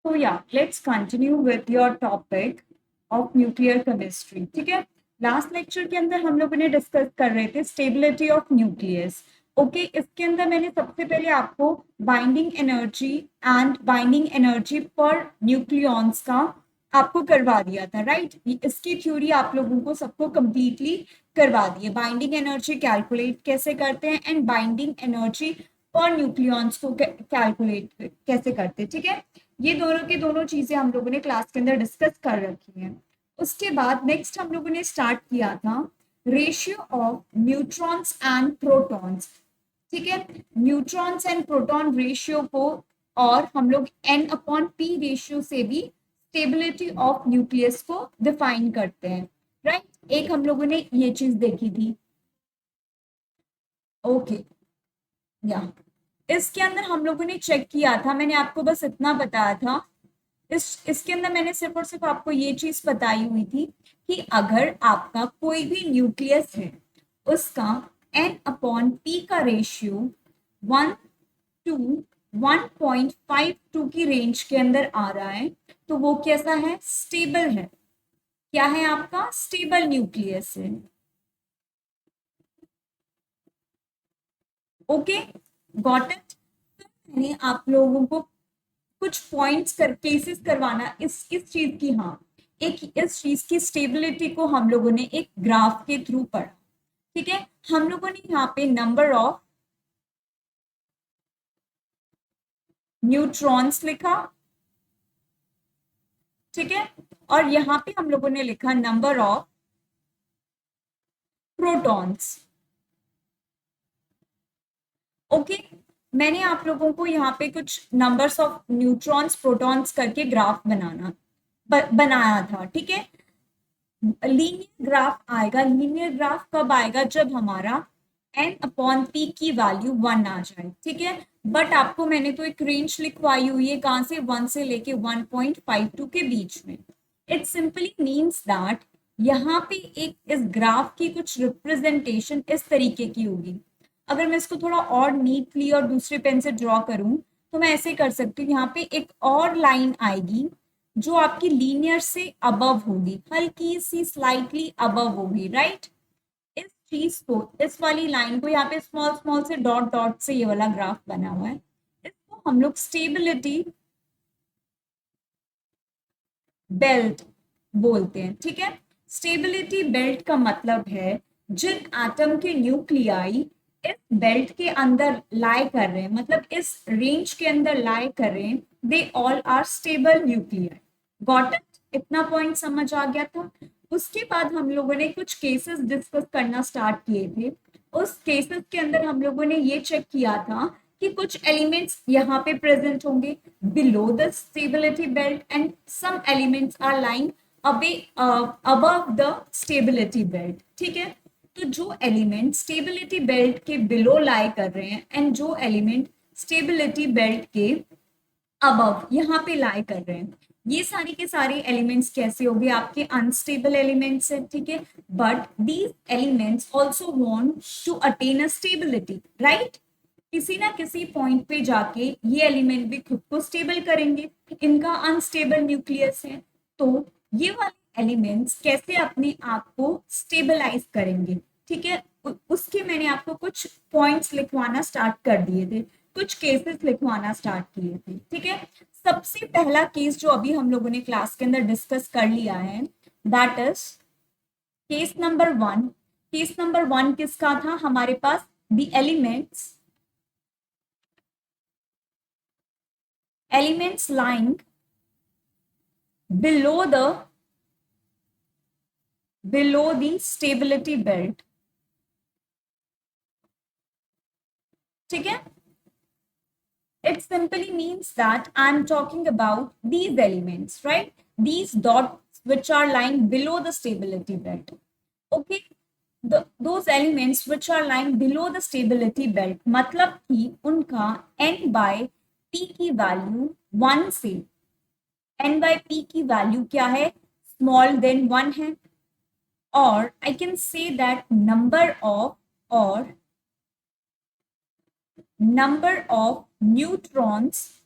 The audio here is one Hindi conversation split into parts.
तो या let's continue with your topic of nuclear chemistry. ठीक है, लास्ट लेक्चर के अंदर हम लोगों ने डिस्कस कर रहे थे स्टेबिलिटी ऑफ न्यूक्लियस। ओके, इसके अंदर मैंने सबसे पहले आपको binding energy and binding energy पर न्यूक्लियॉन्स का आपको करवा दिया था, राइट। इसकी थ्योरी आप लोगों को सबको कंप्लीटली करवा दी है। बाइंडिंग एनर्जी कैलकुलेट कैसे करते हैं एंड बाइंडिंग एनर्जी पर न्यूक्लियॉन्स को कैलकुलेट कैसे करते हैं। ठीक है, ये दोनों की दोनों चीजें हम लोगों ने क्लास के अंदर डिस्कस कर रखी हैं। उसके बाद नेक्स्ट हम लोगों ने स्टार्ट किया था ratio of neutrons and protons. ठीक है, न्यूट्रॉन्स एंड प्रोटॉन रेशियो को और हम लोग एन अपॉन पी रेशियो से भी स्टेबिलिटी ऑफ न्यूक्लियस को डिफाइन करते हैं, राइट। एक हम लोगों ने ये चीज देखी थी। ओके, या इसके अंदर हम लोगों ने चेक किया था, मैंने आपको बस इतना बताया था। इसके अंदर मैंने सिर्फ और सिर्फ आपको ये चीज बताई हुई थी कि अगर आपका कोई भी न्यूक्लियस है, उसका एन अपॉन पी का रेशियो 1 to 1.52 की रेंज के अंदर आ रहा है, तो वो कैसा है? स्टेबल है। क्या है? आपका स्टेबल न्यूक्लियस है। Okay, got it. मैंने आप लोगों को कुछ पॉइंट्स कर केसेस करवाना इस चीज की। हाँ, एक इस चीज की स्टेबिलिटी को हम लोगों ने एक ग्राफ के थ्रू पढ़ा। ठीक है, हम लोगों ने यहाँ पे नंबर ऑफ न्यूट्रॉन्स लिखा। ठीक है, और यहाँ पे हम लोगों ने लिखा नंबर ऑफ प्रोटॉन्स। ओके, मैंने आप लोगों को यहाँ पे कुछ नंबर्स ऑफ न्यूट्रॉन्स प्रोटॉन्स करके ग्राफ बनाया था। ठीक है, लीनियर ग्राफ आएगा। लीनियर ग्राफ कब आएगा? जब हमारा एन अपॉन पी की वैल्यू 1 आ जाए। ठीक है, बट आपको मैंने तो एक रेंज लिखवाई हुई है, कहां से? 1 से लेके 1.52 के बीच में। इट सिंपली मीन्स दैट यहाँ पे एक इस ग्राफ की कुछ रिप्रेजेंटेशन इस तरीके की होगी। अगर मैं इसको थोड़ा और नीटली और दूसरे पेन से ड्रॉ करूं तो मैं ऐसे कर सकती हूँ। यहाँ पे एक और लाइन आएगी जो आपकी लीनियर से अबव होगी, हल्की सी स्लाइटली अबव होगी, राइट। इस चीज को, इस वाली लाइन को, यहाँ पे स्मॉल स्मॉल से डॉट डॉट से ये वाला ग्राफ बना हुआ है, इसको हम लोग स्टेबिलिटी बेल्ट बोलते हैं। ठीक है, स्टेबिलिटी बेल्ट का मतलब है जिन एटम के न्यूक्लियाई इस बेल्ट के अंदर लाई कर रहे हैं, मतलब इस रेंज के अंदर लाई कर रहे हैं, they all are stable nuclei. Got it? इतना पॉइंट समझ आ गया था। उसके बाद हम लोगों ने कुछ केसेस डिस्कस करना स्टार्ट किए थे। उस केसेस के अंदर हम लोगों ने ये चेक किया था कि कुछ एलिमेंट्स यहाँ पे प्रेजेंट होंगे below the stability belt and some elements are lying अबे अबव द स्टेबिलिटी बेल्ट। ठीक है, तो जो एलिमेंट स्टेबिलिटी बेल्ट के बिलो लाई कर रहे हैं एंड जो एलिमेंट स्टेबिलिटी बेल्ट के अबव यहाँ पे लाई कर रहे हैं, ये सारे के सारे एलिमेंट्स कैसे हो गए? आपके अनस्टेबल एलिमेंट्स है। ठीक है, but these elements also want to attain a stability, right. किसी ना किसी पॉइंट पे जाके ये एलिमेंट भी खुद को स्टेबल करेंगे, इनका अनस्टेबल न्यूक्लियस है। तो ये वाले एलिमेंट्स कैसे अपने आप को स्टेबलाइज करेंगे? ठीक है, उसके मैंने आपको कुछ पॉइंट्स लिखवाना स्टार्ट कर दिए थे, कुछ केसेस लिखवाना स्टार्ट किए थे। ठीक है, सबसे पहला केस जो अभी हम लोगों ने क्लास के अंदर डिस्कस कर लिया है, that is case number 1। Case number 1 किसका था? हमारे पास the elements lying below the stability belt। ठीक है, it simply means that I'm talking about these elements, right? These dots which are lying below the stability belt। okay, those elements which are lying below the stability belt मतलब कि उनका n by p की वैल्यू 1 से n by p की वैल्यू क्या है? स्मॉल देन 1 है। or I can say that number of neutrons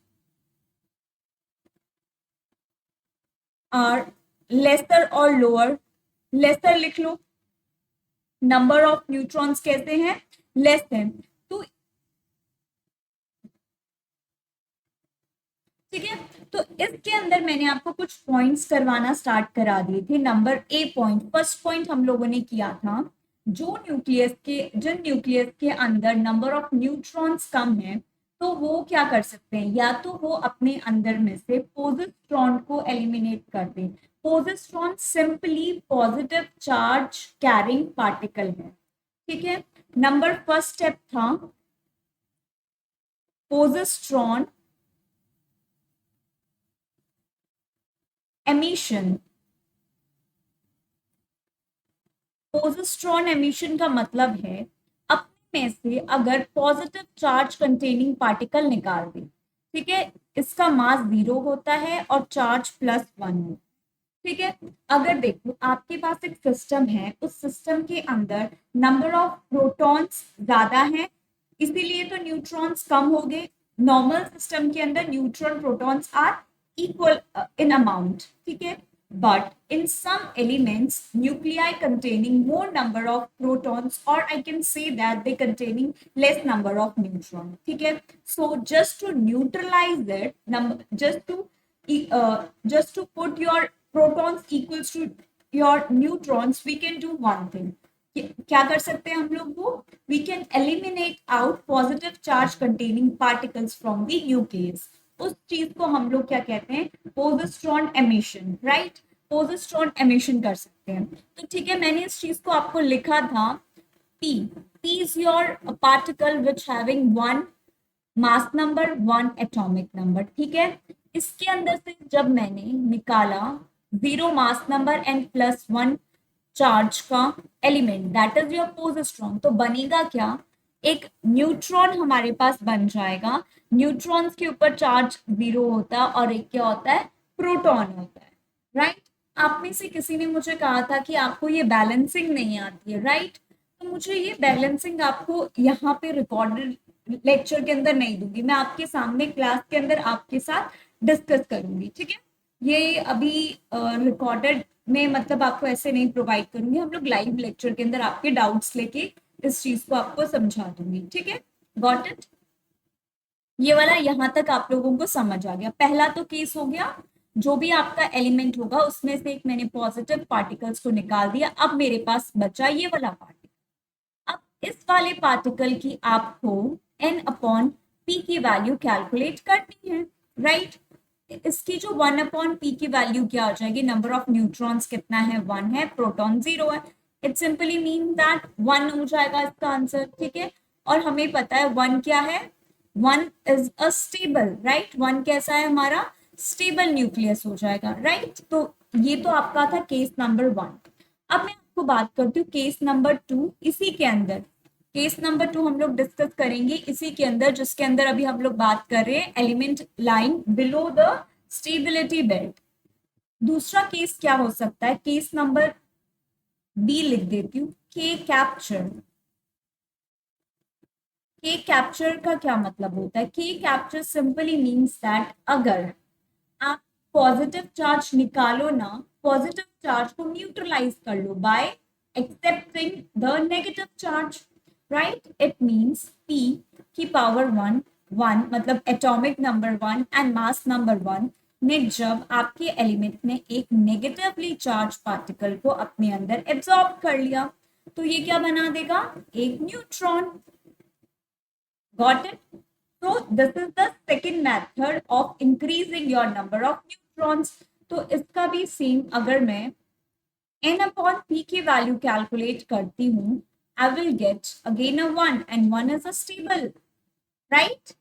are lesser और लोअर, लेसर लिख लो, नंबर ऑफ न्यूट्रॉन्स कैसे हैं, लेस देन। तो ठीक है, तो इसके अंदर मैंने आपको कुछ पॉइंट्स करवाना स्टार्ट करा दिए थे। Number A point, first point हम लोगों ने किया था, जो न्यूक्लियस के, जिन न्यूक्लियस के अंदर नंबर ऑफ न्यूट्रॉन्स कम है, तो वो क्या कर सकते हैं, या तो वो अपने अंदर में से पोजिट्रॉन को एलिमिनेट कर दें। Positron simply positive charge carrying particle है, ठीक है। नंबर फर्स्ट स्टेप था पोजिट्रॉन एमिशन। पोजिट्रॉन एमिशन का मतलब है अपने में से अगर पॉजिटिव चार्ज कंटेनिंग पार्टिकल निकाल दे, ठीक है, इसका मास 0 होता है और चार्ज +1 है, ठीक है। अगर देखो आपके पास एक सिस्टम है, उस सिस्टम के अंदर नंबर ऑफ प्रोटॉन्स ज्यादा है, इसीलिए तो न्यूट्रॉन्स कम हो गए। नॉर्मल सिस्टम के अंदर neutron protons are equal in amount, ठीक है। But in some elements, nuclei containing more number of protons, or I can say that they containing less number of neutrons. ठीक है? So just to neutralize it, just to put your protons equals to your neutrons, we can do one thing. क्या कर सकते हैं हम लोग वो, we can eliminate out positive charge containing particles from the nucleus. उस चीज को हम लोग क्या कहते हैं, positron emission, right. Positron emission कर सकते हैं। तो ठीक है, मैंने इस चीज को आपको लिखा था P. P is your particle which having one mass number, one atomic number, ठीक है। इसके अंदर से जब मैंने निकाला 0 मास नंबर एंड +1 चार्ज का element, that is your positron, तो बनेगा क्या, एक न्यूट्रॉन हमारे पास बन जाएगा। न्यूट्रॉन्स के ऊपर चार्ज 0 होता है और एक क्या होता है, प्रोटॉन होता है, राइट। आप में से किसी ने मुझे कहा था कि आपको ये बैलेंसिंग नहीं आती है, राइट। तो मुझे ये बैलेंसिंग आपको यहाँ पे रिकॉर्डेड लेक्चर के अंदर नहीं दूंगी, मैं आपके सामने क्लास के अंदर आपके साथ डिस्कस करूंगी, ठीक है। ये अभी रिकॉर्डेड में मतलब आपको ऐसे नहीं प्रोवाइड करूंगी, हम लोग लाइव लेक्चर के अंदर आपके डाउट्स लेके इस चीज को आपको समझा दूंगी, ठीक है। गॉट इट, ये वाला यहाँ तक आप लोगों को समझ आ गया। पहला तो केस हो गया, जो भी आपका एलिमेंट होगा उसमें से एक मैंने पॉजिटिव पार्टिकल्स को निकाल दिया, अब मेरे पास बचा ये वाला पार्टिकल। अब इस वाले पार्टिकल की आपको n अपॉन p की वैल्यू कैलकुलेट करनी है, राइट। इसकी जो 1 अपॉन p की वैल्यू क्या हो जाएगी, नंबर ऑफ न्यूट्रॉन्स कितना है, 1 है, प्रोटॉन 0 है, इट सिंपली मीन दैट 1 हो जाएगा इसका आंसर, ठीक है। और हमें पता है 1 क्या है, 1 इज अ स्टेबल, राइट। 1 कैसा है हमारा, स्टेबल न्यूक्लियस हो जाएगा, राइट। तो ये तो आपका था केस नंबर 1। अब मैं आपको बात करती हूँ केस नंबर 2। इसी के अंदर केस नंबर 2 हम लोग डिस्कस करेंगे, इसी के अंदर जिसके अंदर अभी हम लोग बात कर रहे हैं, element line below the stability belt. दूसरा केस क्या हो सकता है, केस नंबर बी लिख देती हूँ, के कैप्चर। के कैप्चर का क्या मतलब होता है, के कैप्चर सिंपली मीन्स दैट अगर आप पॉजिटिव चार्ज निकालो ना, पॉजिटिव चार्ज को न्यूट्रलाइज कर लो by accepting the negative charge, right. It means p की पावर 1, 1 मतलब atomic number 1 and mass number 1 ने जब आपके एलिमेंट ने एक नेगेटिवली चार्ज पार्टिकल को अपने अंदर एब्जॉर्ब कर लिया, तो ये क्या बना देगा, एक neutron. Got it. So this is the second method of increasing your number of neutrons. तो इसका भी सेम, अगर मैं n upon p की वैल्यू कैलकुलेट करती हूँ, I will get again a 1 and 1 is a stable, right?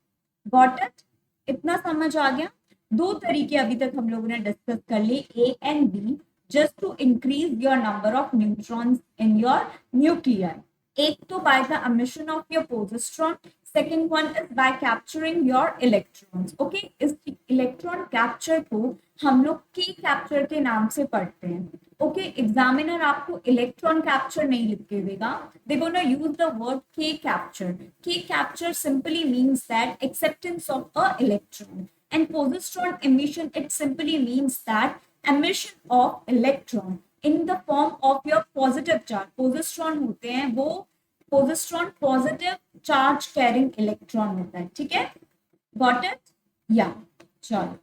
Got it? इतना समझ आ गया। दो तरीके अभी तक हम लोगों ने डिस्कस कर लिए, A and B, just to increase your number of neutrons in your nuclei. एक तो by the emission of your positron, second one is by capturing your electrons. Okay, इस इलेक्ट्रॉन कैप्चर को हम लोग के कैप्चर के नाम से पढ़ते हैं। ओके, एग्जामिनर आपको इलेक्ट्रॉन कैप्चर नहीं लिख के देगा, they gonna use the word के कैप्चर। के capture simply means that acceptance of a electron, and positron emission, it simply means that emission of electron in the form of your positive charge. पोजिस्ट्रॉन होते हैं वो, पोजिस्ट्रॉन पॉजिटिव चार्ज कैरिंग इलेक्ट्रॉन होता है, ठीक है, गॉट इट, या चलो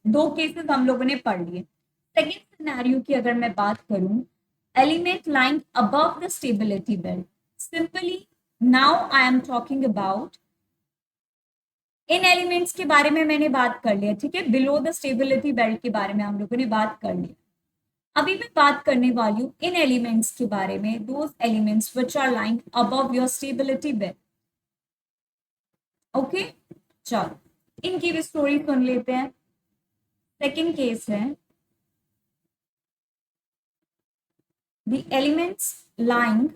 दो केसेस हम लोगों ने पढ़ लिए। सेकेंड सिनेरियो की अगर मैं बात करूं, element lying above the stability belt, simply now I am talking about in elements के बारे में मैंने बात कर लिया, ठीक है, बिलो द स्टेबिलिटी बेल्ट के बारे में हम लोगों ने बात कर ली। अभी मैं बात करने वाली हूँ इन एलिमेंट्स के बारे में, those elements which are lying above your stability belt. Okay, चलो इनकी भी स्टोरी सुन लेते हैं। सेकेंड केस है the elements lying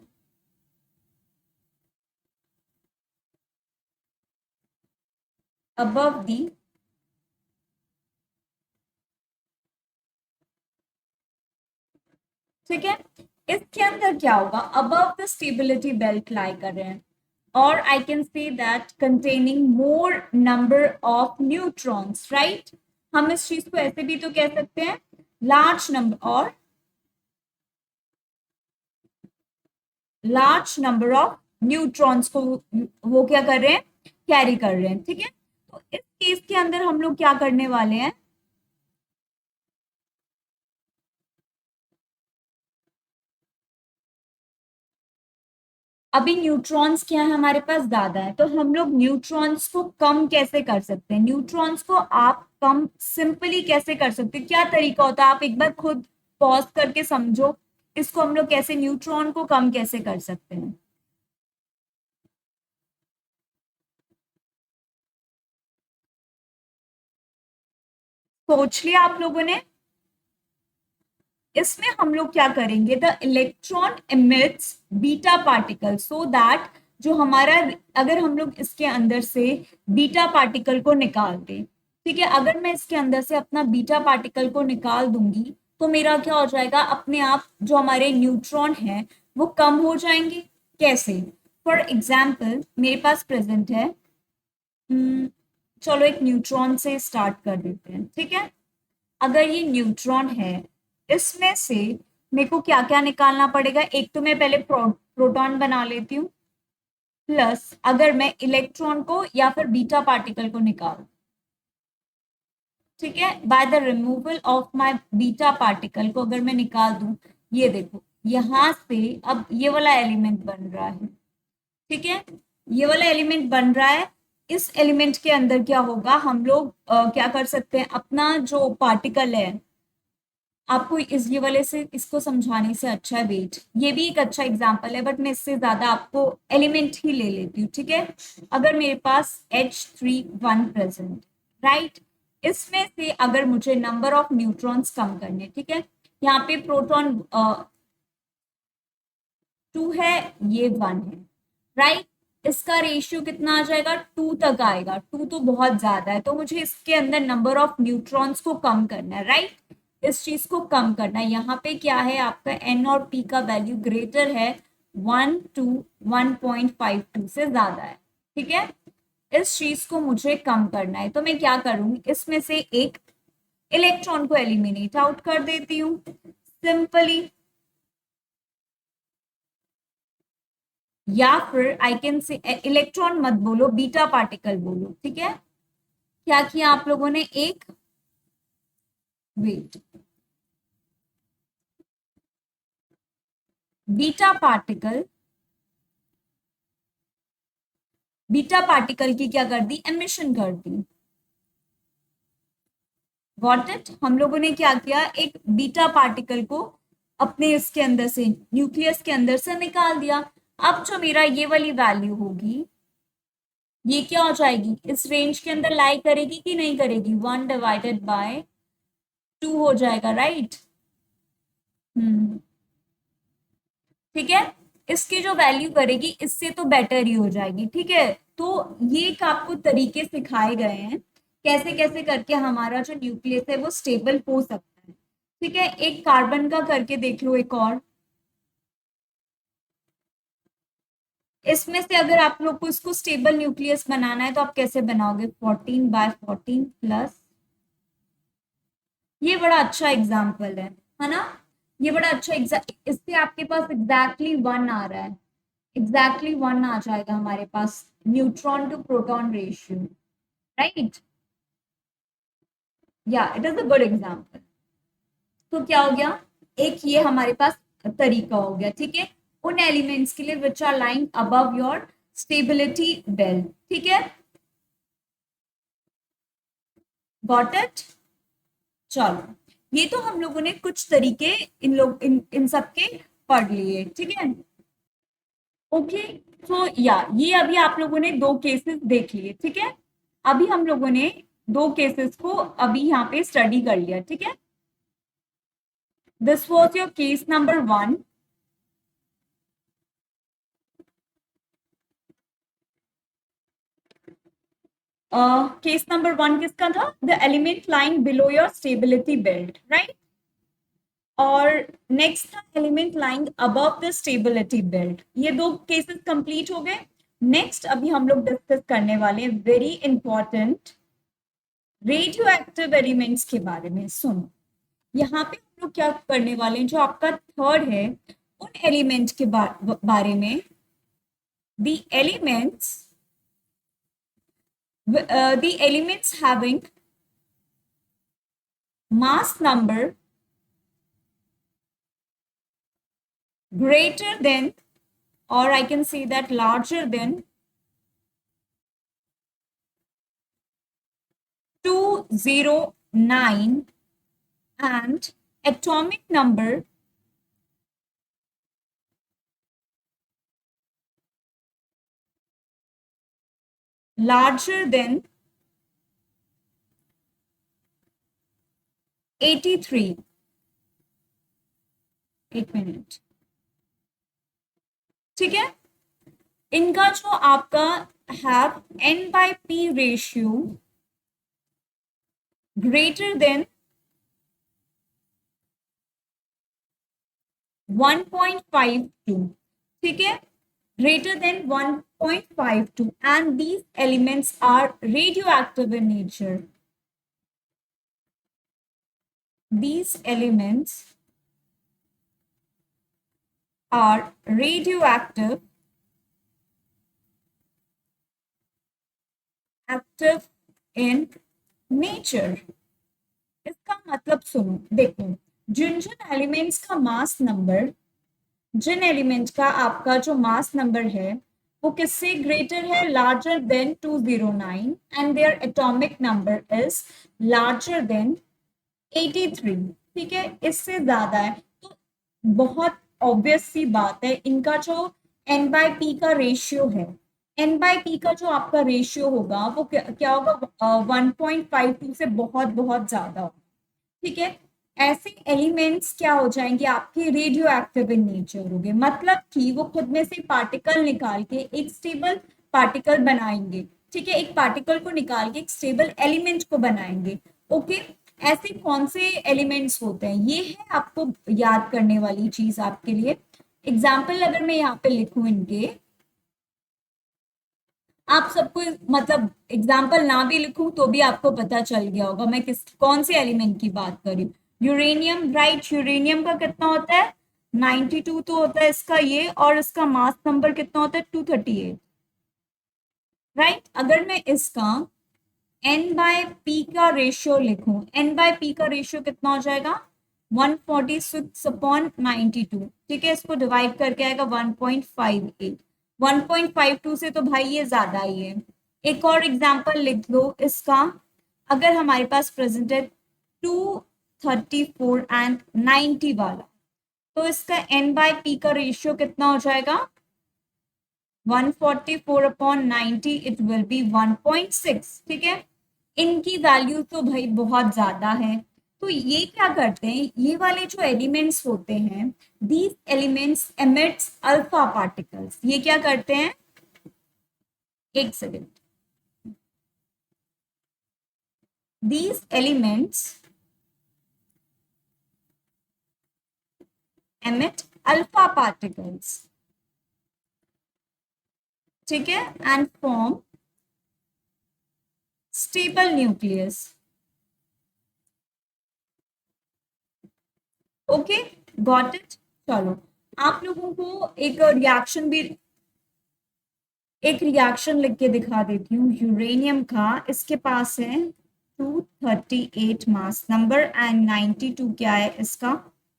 above the ठीक है, इसके अंदर क्या होगा, above the stability belt lie कर रहे हैं, और I can say that containing more number of neutrons, right. हम इस चीज को ऐसे भी तो कह सकते हैं, लार्ज नंबर और लार्ज नंबर ऑफ न्यूट्रॉन्स को वो क्या कर रहे हैं, कैरी कर रहे हैं, ठीक है। तो इस केस के अंदर हम लोग क्या करने वाले हैं, अभी न्यूट्रॉन्स क्या है हमारे पास ज्यादा है, तो हम लोग न्यूट्रॉन्स को कम कैसे कर सकते हैं, न्यूट्रॉन्स को आप कम सिंपली कैसे कर सकते हैं, क्या तरीका होता है, आप एक बार खुद पॉज करके समझो, इसको हम लोग कैसे न्यूट्रॉन को कम कैसे कर सकते हैं। सोच लिया आप लोगों ने। इसमें हम लोग क्या करेंगे, the electron emits beta particle, so that जो हमारा, अगर हम लोग इसके अंदर से बीटा पार्टिकल को निकाल दें, ठीक है, अगर मैं इसके अंदर से अपना बीटा पार्टिकल को निकाल दूंगी तो मेरा क्या हो जाएगा, अपने आप जो हमारे न्यूट्रॉन है वो कम हो जाएंगे। कैसे, फॉर एग्जाम्पल मेरे पास प्रेजेंट है, चलो एक न्यूट्रॉन से स्टार्ट कर देते हैं, ठीक है। अगर ये न्यूट्रॉन है, इसमें से मेरे को क्या क्या निकालना पड़ेगा, एक तो मैं पहले प्रोटॉन बना लेती हूँ, प्लस अगर मैं इलेक्ट्रॉन को या फिर बीटा पार्टिकल को निकाल, ठीक है, by the removal of my beta particle को अगर मैं निकाल दूं, ये देखो यहां से अब ये वाला एलिमेंट बन रहा है, ठीक है, ये वाला एलिमेंट बन रहा है। इस एलिमेंट के अंदर क्या होगा, हम लोग क्या कर सकते हैं, अपना जो पार्टिकल है, आपको इस ये वाले से इसको समझाने से अच्छा है, वेट ये भी एक अच्छा एग्जांपल है, बट मैं इससे ज्यादा आपको एलिमेंट ही ले लेती हूँ, ठीक है। अगर मेरे पास H31 प्रेजेंट, राइट, इसमें से अगर मुझे नंबर ऑफ न्यूट्रॉन्स कम करने, ठीक है, यहाँ पे प्रोटॉन 2 है, ये 1 है, राइट, इसका रेशियो कितना आ जाएगा, 2 तक आएगा, 2 तो बहुत ज्यादा है, तो मुझे इसके अंदर नंबर ऑफ न्यूट्रॉन्स को कम करना है, राइट, इस चीज को कम करना है। यहाँ पे क्या है, आपका एन और पी का वैल्यू ग्रेटर है 1 टू 1.52 से ज्यादा है, ठीक है, इस चीज को मुझे कम करना है, तो मैं क्या करूंगी, इसमें से एक इलेक्ट्रॉन को एलिमिनेट आउट कर देती हूँ सिंपली, या फिर आई कैन से इलेक्ट्रॉन मत बोलो, बीटा पार्टिकल बोलो, ठीक है। क्या किया आप लोगों ने, एक wait beta particle, beta particle की क्या कर दी, एमिशन कर दी, गॉट इट। हम लोगों ने क्या किया, एक बीटा पार्टिकल को अपने इसके अंदर से, न्यूक्लियस के अंदर से निकाल दिया। अब जो मेरा ये वाली वैल्यू होगी, ये क्या हो जाएगी, इस रेंज के अंदर लाई करेगी कि नहीं करेगी, 1/2 हो जाएगा, राइट। हम्म, ठीक है, इसकी जो वैल्यू करेगी इससे तो बेटर ही हो जाएगी, ठीक है। तो ये एक आपको तरीके सिखाए गए हैं कैसे कैसे करके हमारा जो न्यूक्लियस है वो स्टेबल हो सकता है, ठीक है। एक कार्बन का करके देख लो, एक और, इसमें से अगर आप लोग को इसको स्टेबल न्यूक्लियस बनाना है तो आप कैसे बनाओगे, 14/14 प्लस ये बड़ा अच्छा एग्जाम्पल है ना? ये बड़ा अच्छा इससे आपके पास एग्जैक्टली वन आ रहा है, एग्जैक्टली वन आ जाएगा हमारे पास neutron to proton ratio, right? या it is a good example. तो क्या हो गया, एक ये हमारे पास तरीका हो गया, ठीक है, उन एलिमेंट्स के लिए which are lying above your stability belt, ठीक है, गॉट इट? चलो, ये तो हम लोगों ने कुछ तरीके इन सब के पढ़ लिए, ठीक है। ओके, तो या ये अभी आप लोगों ने दो केसेस देख लिए, ठीक है। अभी हम लोगों ने दो केसेस को अभी यहाँ पे स्टडी कर लिया, ठीक है। This was your case number 1। Case number 1 किसका था? The element lying below your stability belt, right? और नेक्स्ट था element lying above the stability belt. ये दो केसेस कंप्लीट हो गए। नेक्स्ट अभी हम लोग डिस्कस करने वाले हैं very important radio active elements के बारे में। सुनो, यहाँ पे हम लोग क्या करने वाले हैं, जो आपका थर्ड है उन एलिमेंट के बारे में, the elements having mass number greater than, or I can say that larger than 209 and atomic number larger than 83। एक मिनट, ठीक है। इनका जो आपका है n/p रेशियो ग्रेटर देन 1.52, ठीक है, greater than 1.52, and these elements are radioactive in nature. These elements are radioactive active in nature। इसका मतलब सुनो, देखो, जिन जिन एलिमेंट्स का मास नंबर, जिन एलिमेंट का आपका जो मास नंबर है वो किससे ग्रेटर है, larger than 209, and their atomic number is larger than 83, ठीक है, इससे ज्यादा है, तो बहुत ऑब्वियस सी बात है, इनका जो एन बाय पी का रेशियो है, एन बाय पी का जो आपका रेशियो होगा वो क्या होगा, 1.52 से बहुत बहुत ज्यादा होगा, ठीक है। ऐसे एलिमेंट्स क्या हो जाएंगे आपके, रेडियो एक्टिव इन नेचर हो गए, मतलब कि वो खुद में से पार्टिकल निकाल के एक स्टेबल पार्टिकल बनाएंगे, ठीक है, एक पार्टिकल को निकाल के एक स्टेबल एलिमेंट को बनाएंगे। ओके, ऐसे कौन से एलिमेंट्स होते हैं, ये है आपको याद करने वाली चीज आपके लिए। एग्जाम्पल अगर मैं यहाँ पे लिखूं इनके, आप सबको मतलब एग्जाम्पल ना भी लिखूं तो भी आपको पता चल गया होगा मैं किस कौन से एलिमेंट की बात कर रही हूँ। यूरेनियम, राइट, यूरेनियम का कितना होता है, 92 तो होता है इसका ये, और इसका मास नंबर कितना होता है, 238, राइट। अगर मैं इसका एन बाय पी का रेशियो लिखूं, एन बाय पी का रेशियो कितना हो जाएगा, 146/92, ठीक है, इसको डिवाइड करके आएगा 1.58, 1.52 से तो भाई ये ज्यादा ही है। एक और एग्जांपल लिख लो इसका, अगर हमारे पास प्रेजेंट है 234 एंड 90 वाला, तो इसका एन बाय पी का रेशियो कितना हो जाएगा, 144/90, इट विल बी 1.6, ठीक है। इनकी वैल्यू तो भाई बहुत ज्यादा है, तो ये क्या करते हैं, ये वाले जो एलिमेंट्स होते हैं, these elements emits alpha particles, ये क्या करते हैं, एक second, these elements emit alpha particles, ठीक है, and form stable nucleus. Okay, got it. चलो, आप लोगों को एक रिएक्शन लिख के दिखा देती हूँ। यूरेनियम का, इसके पास है 238 मास नंबर एंड 92 क्या है इसका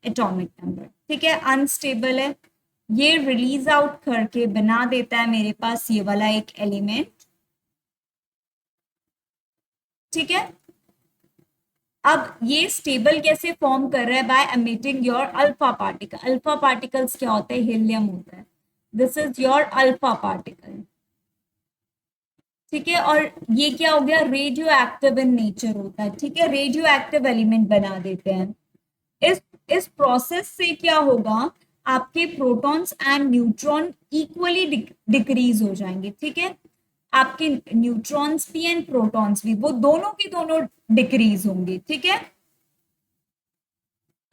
एटॉमिक नंबर। ठीक है, अनस्टेबल है। ये रिलीज आउट करके बना देता है मेरे पास ये वाला एक एलिमेंट। ठीक है, अब ये स्टेबल कैसे फॉर्म कर रहा है? By emitting your alpha particle. Alpha particles क्या होते हैं? हीलियम होता है। This is your alpha particle. ठीक है, और ये क्या हो गया? रेडियो एक्टिव इन नेचर होता है। ठीक है, रेडियो एक्टिव एलिमेंट बना देते हैं। इस इस प्रोसेस से क्या होगा? आपके protons and neutron equally decrease हो जाएंगे। ठीक है, आपके न्यूट्रॉन्स भी एंड प्रोटॉन्स भी, वो दोनों के दोनों डिक्रीज होंगे। ठीक है,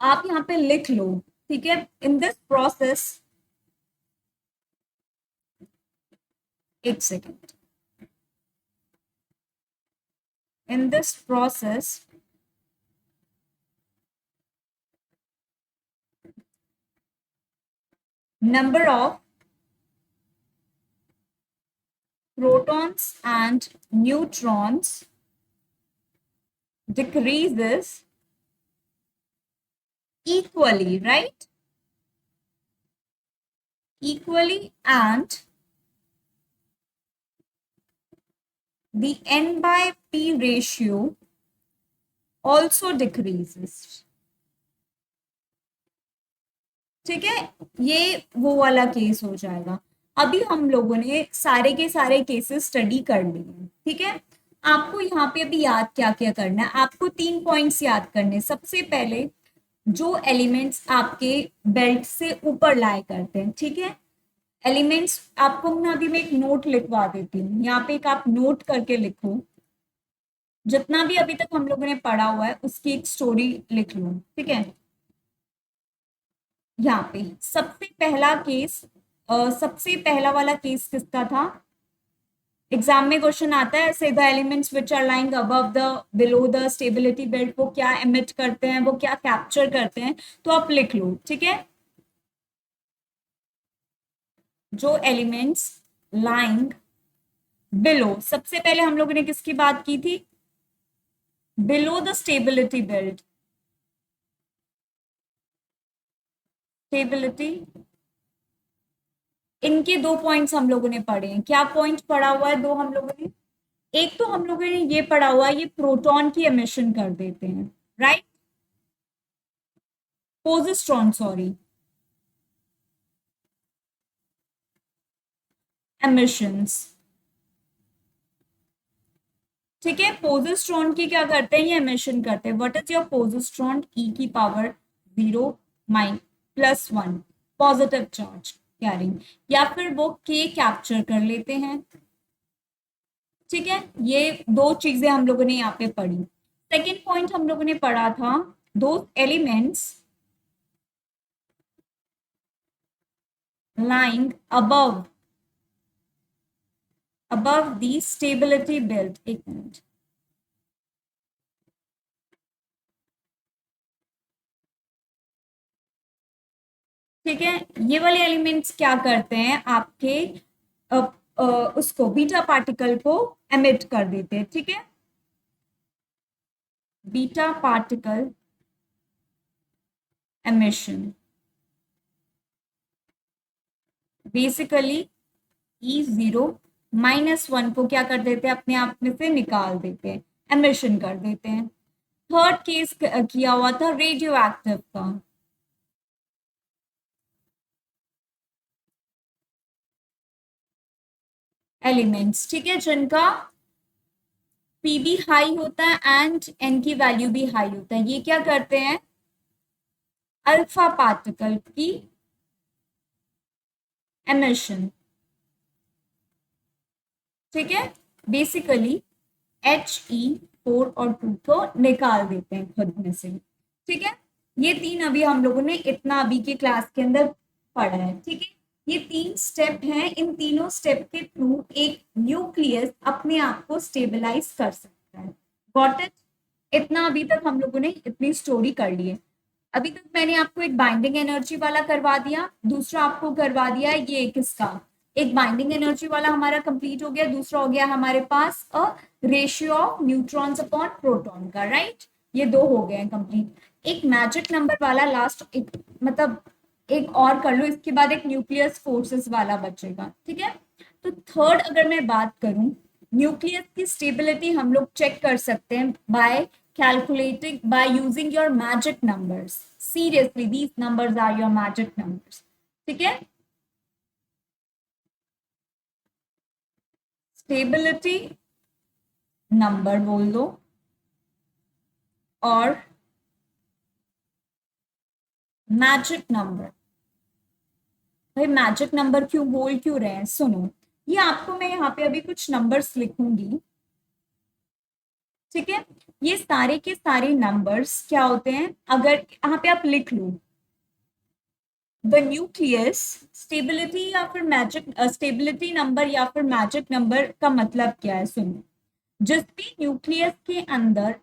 आप यहाँ पे लिख लो। ठीक है, इन दिस प्रोसेस, एक second, in this process number of protons and neutrons decreases equally, right? Equally, and the n by p ratio also decreases. ठीक है, ये वो वाला केस हो जाएगा। अभी हम लोगों ने सारे के सारे केसेस स्टडी कर लिए। ठीक है, आपको यहाँ पे अभी याद क्या क्या करना है? आपको 3 पॉइंट्स याद करने। सबसे पहले, जो एलिमेंट्स आपके बेल्ट से ऊपर लाए करते हैं। ठीक है, एलिमेंट्स आपको ना, अभी मैं एक नोट लिखवा देती हूँ यहाँ पे, एक आप नोट करके लिखो। जितना भी अभी तक हम लोगों ने पढ़ा हुआ है उसकी एक स्टोरी लिख लो। ठीक है, यहाँ पे सबसे पहला केस, सबसे पहला वाला केस किसका था? एग्जाम में क्वेश्चन आता है ऐसे, the elements which are lying above the below the stability belt, वो क्या एमिट करते हैं, वो क्या कैप्चर करते हैं? तो आप लिख लो। ठीक है, जो एलिमेंट्स लाइंग बिलो, सबसे पहले हम लोगों ने किसकी बात की थी? Below the stability belt. Stability, इनके दो पॉइंट्स हम लोगों ने पढ़े हैं। क्या पॉइंट पढ़ा हुआ है दो हम लोगों ने? एक तो हम लोगों ने ये पढ़ा हुआ है, ये प्रोटॉन की एमिशन कर देते हैं, राइट? पोजिस्ट्रॉन, sorry, emissions. ठीक है, पोजिस्ट्रॉन की क्या करते हैं? ये एमिशन करते हैं। What is your positron? E की पावर 0 माइन +1 पॉजिटिव चार्ज कैरिंग, या फिर वो के कैप्चर कर लेते हैं। ठीक है, ये दो चीजें हम लोगों ने यहाँ पे पढ़ी। सेकेंड पॉइंट हम लोगों ने पढ़ा था, दो elements lying above the stability belt। एक मिनट, ठीक है, ये वाले एलिमेंट्स क्या करते हैं? आपके अ, उसको बीटा पार्टिकल को एमिट कर देते हैं। ठीक है, beta particle emission, basically E0 -1 को क्या कर देते हैं? अपने आप में से निकाल देते हैं, एमिशन कर देते हैं। थर्ड केस किया हुआ था रेडियो एक्टिव का। एलिमेंट्स, ठीक है, जिनका पी भी हाई होता है एंड एन की वैल्यू भी हाई होता है, ये क्या करते हैं? अल्फा पार्टिकल की एमिशन। ठीक है, बेसिकली He4 और 2 को निकाल देते हैं खुद में से। ठीक है, ये तीन अभी हम लोगों ने इतना अभी के क्लास के अंदर पढ़ा है। ठीक है, ये 3 स्टेप हैं। इन तीनों स्टेप के थ्रू एक न्यूक्लियस अपने आप को स्टेबलाइज कर सकता है। Got it? इतना अभी तक हम लोगों ने इतनी स्टोरी कर ली है। अभी तक मैंने आपको एक बाइंडिंग एनर्जी वाला करवा दिया, दूसरा आपको करवा दिया ये किसका, एक बाइंडिंग एनर्जी वाला हमारा कंप्लीट हो गया, दूसरा हो गया हमारे पास a ratio of neutrons upon proton का, राइट। ये दो हो गए हैं कंप्लीट। एक मैजिक नंबर वाला लास्ट, एक मतलब एक और कर लो, इसके बाद एक न्यूक्लियस फोर्सेस वाला बचेगा, ठीक है। तो थर्ड अगर मैं बात करूं, न्यूक्लियस की स्टेबिलिटी हम लोग चेक कर सकते हैं bye calculating by using your magic numbers. Seriously, these numbers are your magic numbers. ठीक है, स्टेबिलिटी नंबर बोल दो और मैजिक नंबर। भाई मैजिक नंबर क्यों बोल क्यों रहे हैं, सुनो, ये आपको मैं यहाँ पे अभी कुछ नंबर्स लिखूंगी, ठीक है। ये सारे के सारे नंबर्स क्या होते हैं, अगर यहाँ पे आप लिख लो द न्यूक्लियस स्टेबिलिटी या फिर मैजिक स्टेबिलिटी नंबर या फिर मैजिक नंबर का मतलब क्या है, सुनो। जिस भी न्यूक्लियस के अंदर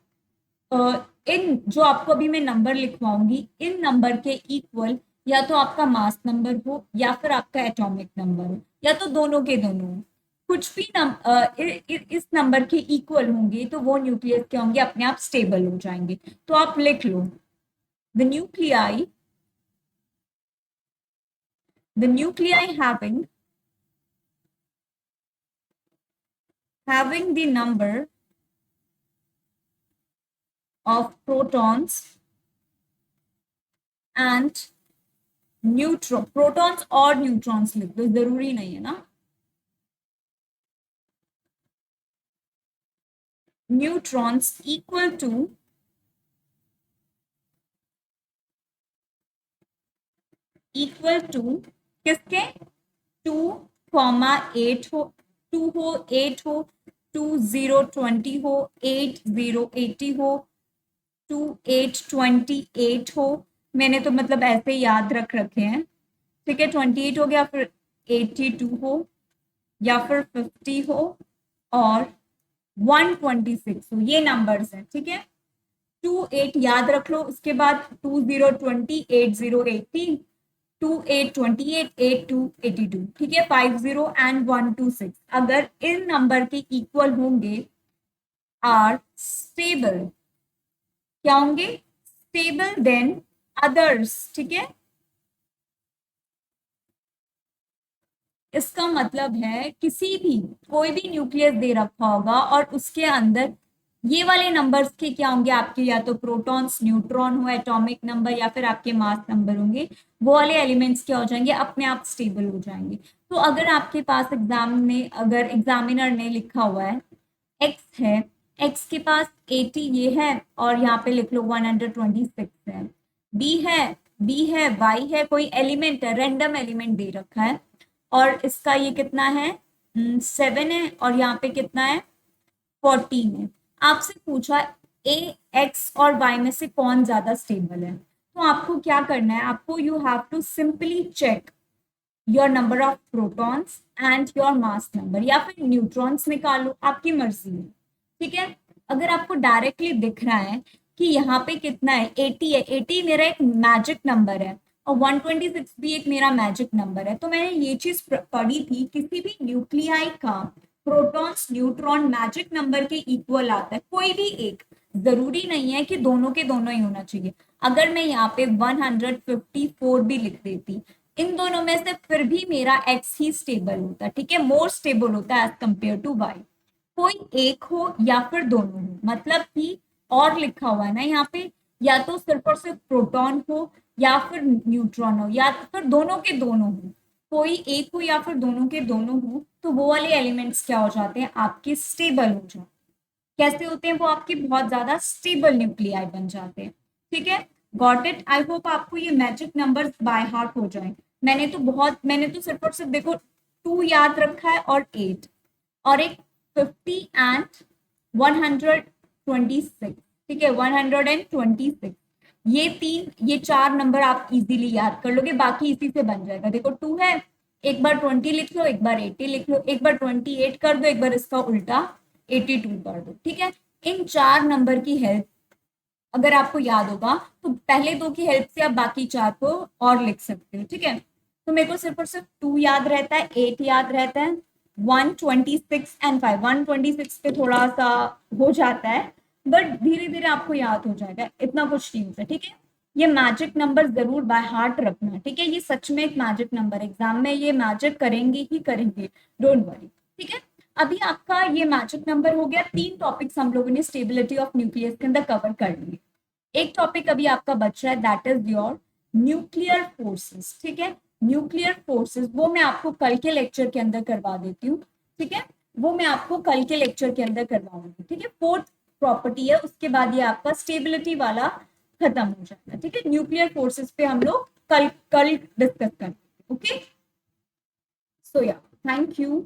इन जो आपको अभी मैं नंबर लिखवाऊंगी, इन नंबर के इक्वल या तो आपका मास नंबर हो या फिर आपका एटॉमिक नंबर हो या तो दोनों के दोनों हो, कुछ भी इस नंबर के इक्वल होंगे तो वो न्यूक्लियस क्या होंगे, अपने आप स्टेबल हो जाएंगे। तो आप लिख लो the nuclei, the nuclei having the number of protons and neutron, protons और neutrons लिख दो, जरूरी नहीं है ना, neutrons equal to किसके, 2,8 हो, 2 हो, 8 हो, 2020 हो, 8080 हो, 2828 हो, मैंने तो मतलब ऐसे याद रख रखे हैं, ठीक है। 28 हो गया, फिर 82 हो या फिर 50 हो और 126 हो, ये नंबर्स हैं, ठीक है। 28 याद रख लो, उसके बाद 2020, 8080, 2828, 8282, ठीक है। 50 एंड 126 अगर इन नंबर के इक्वल होंगे आर स्टेबल, क्या होंगे, स्टेबल देन अदर्स, ठीक है। इसका मतलब है किसी भी कोई भी न्यूक्लियस दे रखा होगा और उसके अंदर ये वाले नंबर्स के क्या होंगे, आपके या तो प्रोटॉन्स न्यूट्रॉन हो, एटॉमिक नंबर या फिर आपके मास नंबर होंगे, वो वाले एलिमेंट्स क्या हो जाएंगे, अपने आप स्टेबल हो जाएंगे। तो अगर आपके पास एग्जाम में अगर एग्जामिनर ने लिखा हुआ है एक्स है, एक्स के पास 80 ये है और यहाँ पे लिख लो 126 है, बी है, वाई है, कोई एलिमेंट है, रैंडम एलिमेंट दे रखा है और इसका ये कितना है 7 है और यहाँ पे कितना है 14 है। आपसे पूछा ए, एक्स और वाई में से कौन ज्यादा स्टेबल है, तो आपको क्या करना है, आपको you have to simply check your number of protons and your mass number, या फिर न्यूट्रॉन्स निकालो, आपकी मर्जी है, ठीक है। अगर आपको डायरेक्टली दिख रहा है कि यहाँ पे कितना है 80 है, 80 मेरा एक मैजिक नंबर है और 126 भी एक मेरा मैजिक नंबर है, तो मैंने ये चीज पढ़ी थी, किसी भी न्यूक्लियाई का प्रोटॉन्स न्यूट्रॉन मैजिक नंबर के इक्वल आता है, कोई भी एक, जरूरी नहीं है कि दोनों के दोनों ही होना चाहिए। अगर मैं यहाँ पे 154 भी लिख देती, इन दोनों में से फिर भी मेरा एक्स ही स्टेबल होता है, ठीक है, मोर स्टेबल होता है एज कंपेयर टू वाई। कोई एक हो या फिर दोनों हो, मतलब कि और लिखा हुआ है ना यहाँ पे, या तो सिर्फ और सिर्फ प्रोटॉन हो या फिर न्यूट्रॉन हो या फिर दोनों के दोनों हो, कोई एक हो या फिर दोनों के दोनों हो, तो वो वाले एलिमेंट्स क्या हो जाते हैं, आपके स्टेबल हो जाते हैं। कैसे होते हैं वो, आपके बहुत ज्यादा स्टेबल न्यूक्लियाई बन जाते हैं, ठीक है। गॉट इट, आई होप आपको ये मैजिक नंबर्स बाय हार्ट हो जाए। मैंने तो सिर्फ और सिर्फ देखो 2 याद रखा है और 8 और एक 50 एंड 126, ठीक है, 126, ये तीन ये चार नंबर आप इजीली याद कर लोगे, बाकी इसी से बन जाएगा। देखो 2 है, एक बार 20 लिख लो, एक बार 80 लिख लो, एक बार 28 कर दो, एक बार इसका उल्टा 82 कर दो, ठीक है। इन चार नंबर की हेल्प अगर आपको याद होगा तो पहले दो की हेल्प से आप बाकी चार को और लिख सकते हो, ठीक है। तो मेरे को सिर्फ और सिर्फ 2 याद रहता है, 8 याद रहता है, 126 एंड 5। 126 पे थोड़ा सा हो जाता है, बट धीरे धीरे आपको याद हो जाएगा, इतना कुछ चीज है, ठीक है। ये मैजिक नंबर जरूर बाय हार्ट रखना, ठीक है। ये सच में एक मैजिक नंबर, एग्जाम में ये मैजिक करेंगे ही करेंगे, डोंट वरी, ठीक है। अभी आपका ये मैजिक नंबर हो गया। 3 टॉपिक्स हम लोगों ने स्टेबिलिटी ऑफ न्यूक्लियस के अंदर कवर कर लिए। एक टॉपिक अभी आपका बच रहा है, that is your nuclear forces, ठीक है। न्यूक्लियर फोर्सेस वो मैं आपको कल के लेक्चर के अंदर करवा देती हूँ, ठीक है। वो मैं आपको कल के लेक्चर के अंदर करवाऊंगी, ठीक है। फोर्थ प्रॉपर्टी है, उसके बाद ये आपका स्टेबिलिटी वाला खत्म हो जाएगा, ठीक है। न्यूक्लियर फोर्सेस पे हम लोग कल कल डिस्कस करेंगे, ओके। सो या, थैंक यू।